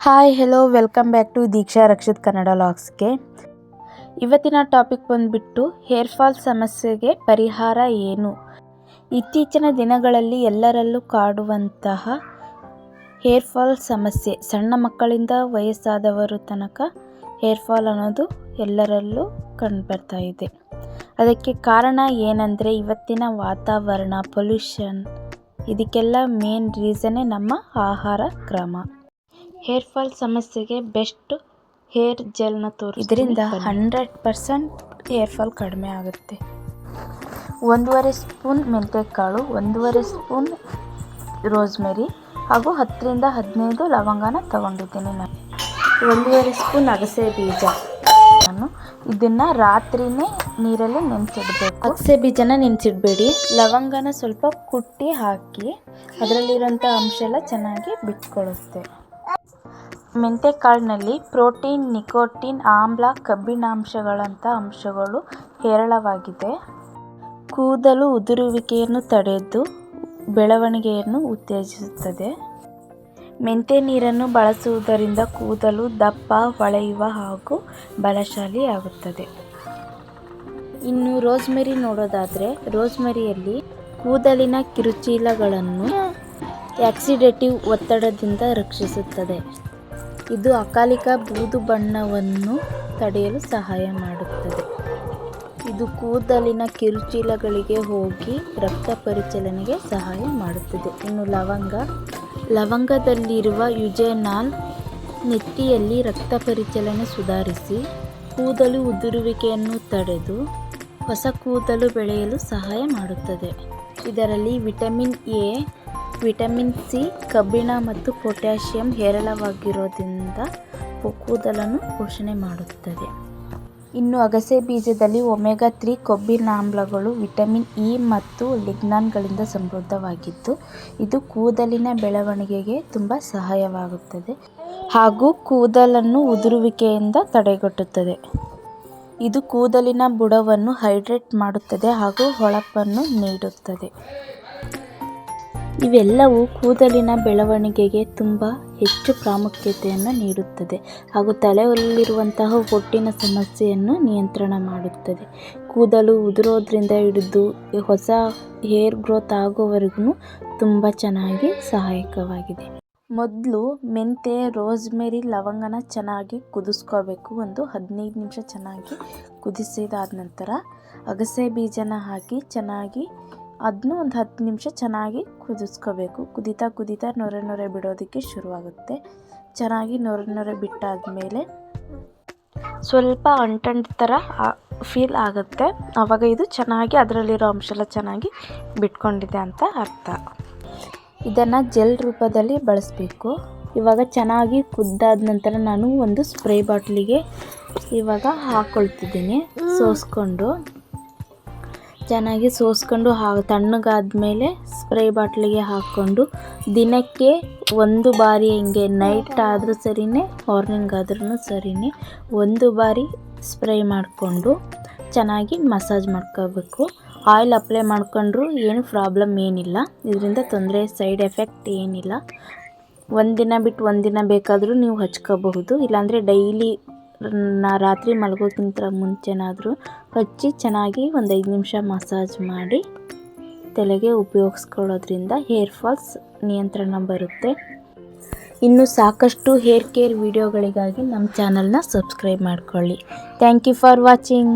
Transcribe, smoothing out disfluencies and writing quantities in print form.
Hi hello welcome back to Deeksha Rakshith Kannada ಲಾಗ್ಸ್ಗೆ. ಇವತ್ತಿನ topic ಬಂದುಬಿಟ್ಟು ಹೇರ್ ಫಾಲ್ ಸಮಸ್ಯೆಗೆ ಪರಿಹಾರ ಏನು. ಇತ್ತೀಚಿನ ದಿನಗಳಲ್ಲಿ ಎಲ್ಲರಲ್ಲೂ ಕಾಡುವಂತಹ ಹೇರ್ ಫಾಲ್ ಸಮಸ್ಯೆ, ಸಣ್ಣ ಮಕ್ಕಳಿಂದ ವಯಸ್ಸಾದವರು ತನಕ ಹೇರ್ ಫಾಲ್ ಅನ್ನೋದು ಎಲ್ಲರಲ್ಲೂ ಕಂಡುಬರ್ತಾ ಇದೆ. ಅದಕ್ಕೆ ಕಾರಣ ಏನಂದರೆ ಇವತ್ತಿನ ವಾತಾವರಣ, ಪೊಲ್ಯೂಷನ್, ಇದಕ್ಕೆಲ್ಲ ಮೇನ್ ರೀಸನ್ನೇ ನಮ್ಮ ಆಹಾರ ಕ್ರಮ. ಹೇರ್ ಫಾಲ್ ಸಮಸ್ಯೆಗೆ ಬೆಸ್ಟ್ ಹೇರ್ ಜೆಲ್ನ ತೋರಿಸಿ, ಇದರಿಂದ 100% ಹೇರ್ ಫಾಲ್ ಕಡಿಮೆ ಆಗುತ್ತೆ. 1.5 ಸ್ಪೂನ್ ಮೆಂತ್ಯಕಾಳು, 1.5 ಸ್ಪೂನ್ ರೋಸ್ಮೆರಿ ಹಾಗೂ 10ರಿಂದ 15 ಲವಂಗನ ತಗೊಂಡಿದ್ದೀನಿ. ನಾನು 1.5 ಸ್ಪೂನ್ ಅಗಸೆ ಬೀಜ, ನಾನು ಇದನ್ನು ರಾತ್ರಿನೇ ನೀರಲ್ಲಿ ನೆನೆಸಿಡಬೇಕು. ಅಗಸೆ ಬೀಜನ ನೆನೆಸಿಡಬೇಡಿ, ಲವಂಗನ ಸ್ವಲ್ಪ ಕುಟ್ಟಿ ಹಾಕಿ ಅದರಲ್ಲಿರೋಂಥ ಅಂಶ ಎಲ್ಲ ಚೆನ್ನಾಗಿ ಬಿಟ್ಕೊಳ್ಳುತ್ತೆ. ಮೆಂತ್ಯಕಾಳಿನಲ್ಲಿ ಪ್ರೋಟೀನ್, ನಿಕೋಟಿನ್, ಆಮ್ಲ, ಕಬ್ಬಿಣಾಂಶಗಳಂಥ ಅಂಶಗಳು ಹೇರಳವಾಗಿದೆ. ಕೂದಲು ಉದುರುವಿಕೆಯನ್ನು ತಡೆದು ಬೆಳವಣಿಗೆಯನ್ನು ಉತ್ತೇಜಿಸುತ್ತದೆ. ಮೆಂತ್ಯ ನೀರನ್ನು ಬಳಸುವುದರಿಂದ ಕೂದಲು ದಪ್ಪ, ಹೊಳೆಯುವ ಹಾಗೂ ಬಲಶಾಲಿಯಾಗುತ್ತದೆ. ಇನ್ನು ರೋಸ್ಮೆರಿ ನೋಡೋದಾದರೆ, ರೋಸ್ಮೆರಿಯಲ್ಲಿ ಕೂದಲಿನ ಕಿರುಚೀಲಗಳನ್ನು ಆಕ್ಸಿಡೇಟಿವ್ ಒತ್ತಡದಿಂದ ರಕ್ಷಿಸುತ್ತದೆ. ಇದು ಅಕಾಲಿಕ ಬೂದು ಬಣ್ಣವನ್ನು ತಡೆಯಲು ಸಹಾಯ ಮಾಡುತ್ತದೆ. ಇದು ಕೂದಲಿನ ಕಿರುಚೀಲಗಳಿಗೆ ಹೋಗಿ ರಕ್ತ ಪರಿಚಲನೆಗೆ ಸಹಾಯ ಮಾಡುತ್ತದೆ. ಇನ್ನು ಲವಂಗದಲ್ಲಿರುವ ಯುಜೆನಾಲ್ ನೆತ್ತಿಯಲ್ಲಿ ರಕ್ತ ಪರಿಚಲನೆ ಸುಧಾರಿಸಿ ಕೂದಲು ಉದುರುವಿಕೆಯನ್ನು ತಡೆದು ಹೊಸ ಕೂದಲು ಬೆಳೆಯಲು ಸಹಾಯ ಮಾಡುತ್ತದೆ. ಇದರಲ್ಲಿ ವಿಟಮಿನ್ ಎ, ವಿಟಮಿನ್ ಸಿ, ಕಬ್ಬಿಣ ಮತ್ತು ಪೊಟ್ಯಾಷಿಯಂ ಹೇರಳವಾಗಿರೋದ್ರಿಂದ ಕೂದಲನ್ನು ಪೋಷಣೆ ಮಾಡುತ್ತದೆ. ಇನ್ನು ಅಗಸೆ ಬೀಜದಲ್ಲಿ ಒಮೆಗಾ 3 ಕೊಬ್ಬಿನಾಮ್ಲಗಳು, ವಿಟಮಿನ್ ಇ ಮತ್ತು ಲಿಗ್ನಾನ್ಗಳಿಂದ ಸಮೃದ್ಧವಾಗಿದ್ದು ಇದು ಕೂದಲಿನ ಬೆಳವಣಿಗೆಗೆ ತುಂಬ ಸಹಾಯವಾಗುತ್ತದೆ ಹಾಗೂ ಕೂದಲನ್ನು ಉದುರುವಿಕೆಯಿಂದ ತಡೆಗಟ್ಟುತ್ತದೆ. ಇದು ಕೂದಲಿನ ಬುಡವನ್ನು ಹೈಡ್ರೇಟ್ ಮಾಡುತ್ತದೆ ಹಾಗೂ ಹೊಳಪನ್ನು ನೀಡುತ್ತದೆ. ಇವೆಲ್ಲವೂ ಕೂದಲಿನ ಬೆಳವಣಿಗೆಗೆ ತುಂಬ ಹೆಚ್ಚು ಪ್ರಾಮುಖ್ಯತೆಯನ್ನು ನೀಡುತ್ತದೆ ಹಾಗೂ ತಲೆಯಲ್ಲಿರುವಂತಹ ಹೊಟ್ಟಿನ ಸಮಸ್ಯೆಯನ್ನು ನಿಯಂತ್ರಣ ಮಾಡುತ್ತದೆ. ಕೂದಲು ಉದುರೋದ್ರಿಂದ ಹಿಡಿದು ಹೊಸ ಹೇರ್ ಗ್ರೋತ್ ಆಗೋವರೆಗೂ ತುಂಬ ಚೆನ್ನಾಗಿ ಸಹಾಯಕವಾಗಿದೆ. ಮೊದಲು ಮೆಂತ್ಯ, ರೋಸ್ಮೆರಿ, ಲವಂಗನ ಚೆನ್ನಾಗಿ ಕುದಿಸ್ಕೋಬೇಕು. ಒಂದು 15 ನಿಮಿಷ ಚೆನ್ನಾಗಿ ಕುದಿಸಿದಾದ ನಂತರ ಅಗಸೆ ಬೀಜನ ಹಾಕಿ ಚೆನ್ನಾಗಿ ಅದನ್ನು ಒಂದು 10 ನಿಮಿಷ ಚೆನ್ನಾಗಿ ಕುದಿಸ್ಕೋಬೇಕು. ಕುದೀತಾ ನೊರೆ ಬಿಡೋದಕ್ಕೆ ಶುರುವಾಗುತ್ತೆ. ಚೆನ್ನಾಗಿ ನೊರೆ ಬಿಟ್ಟಾದಮೇಲೆ ಸ್ವಲ್ಪ ಅಂಟಂಡು ಥರ ಫೀಲ್ ಆಗುತ್ತೆ. ಆವಾಗ ಇದು ಚೆನ್ನಾಗಿ ಅದರಲ್ಲಿರೋ ಅಂಶ ಎಲ್ಲ ಚೆನ್ನಾಗಿ ಬಿಟ್ಕೊಂಡಿದೆ ಅಂತ ಅರ್ಥ. ಇದನ್ನು ಜೆಲ್ ರೂಪದಲ್ಲಿ ಬಳಸಬೇಕು. ಇವಾಗ ಚೆನ್ನಾಗಿ ಕುದ್ದಾದ ನಂತರ ನಾನು ಒಂದು ಸ್ಪ್ರೇ ಬಾಟ್ಲಿಗೆ ಇವಾಗ ಹಾಕ್ಕೊಳ್ತಿದ್ದೀನಿ. ಚೆನ್ನಾಗಿ ಸೋಸ್ಕೊಂಡು ತಣ್ಣಗಾದ್ಮೇಲೆ ಸ್ಪ್ರೇ ಬಾಟ್ಲಿಗೆ ಹಾಕ್ಕೊಂಡು ದಿನಕ್ಕೆ 1 ಬಾರಿ ಹಿಂಗೆ ನೈಟ್ ಆದರೂ ಸರಿಯೇ, ಮಾರ್ನಿಂಗ್ ಆದ್ರೂ ಸರಿಯೇ 1 ಬಾರಿ ಸ್ಪ್ರೇ ಮಾಡಿಕೊಂಡು ಚೆನ್ನಾಗಿ ಮಸಾಜ್ ಮಾಡ್ಕೋಬೇಕು. ಆಯಿಲ್ ಅಪ್ಲೈ ಮಾಡ್ಕೊಂಡ್ರೂ ಏನು ಪ್ರಾಬ್ಲಮ್ ಏನಿಲ್ಲ. ಇದರಿಂದ ತೊಂದರೆ, ಸೈಡ್ ಎಫೆಕ್ಟ್ ಏನಿಲ್ಲ. ಒಂದಿನ ಬಿಟ್ಟು ಒಂದಿನ ಬೇಕಾದರೂ ನೀವು ಹಚ್ಕೋಬಹುದು. ಇಲ್ಲಾಂದರೆ ಡೈಲಿ ರಾತ್ರಿ ಮಲಗೋಕ್ಕಿಂತ ಮುಂಚೆನಾದರೂ ಹಚ್ಚಿ ಚೆನ್ನಾಗಿ ಒಂದು 5 ನಿಮಿಷ ಮಸಾಜ್ ಮಾಡಿ ತಲೆಗೆ ಉಪಯೋಗಿಸ್ಕೊಳ್ಳೋದ್ರಿಂದ ಹೇರ್ ಫಾಲ್ಸ್ ನಿಯಂತ್ರಣ ಬರುತ್ತೆ. ಇನ್ನು ಸಾಕಷ್ಟು ಹೇರ್ ಕೇರ್ ವಿಡಿಯೋಗಳಿಗಾಗಿ ನಮ್ಮ ಚಾನಲ್ನ ಸಬ್ಸ್ಕ್ರೈಬ್ ಮಾಡ್ಕೊಳ್ಳಿ. Thank you for watching.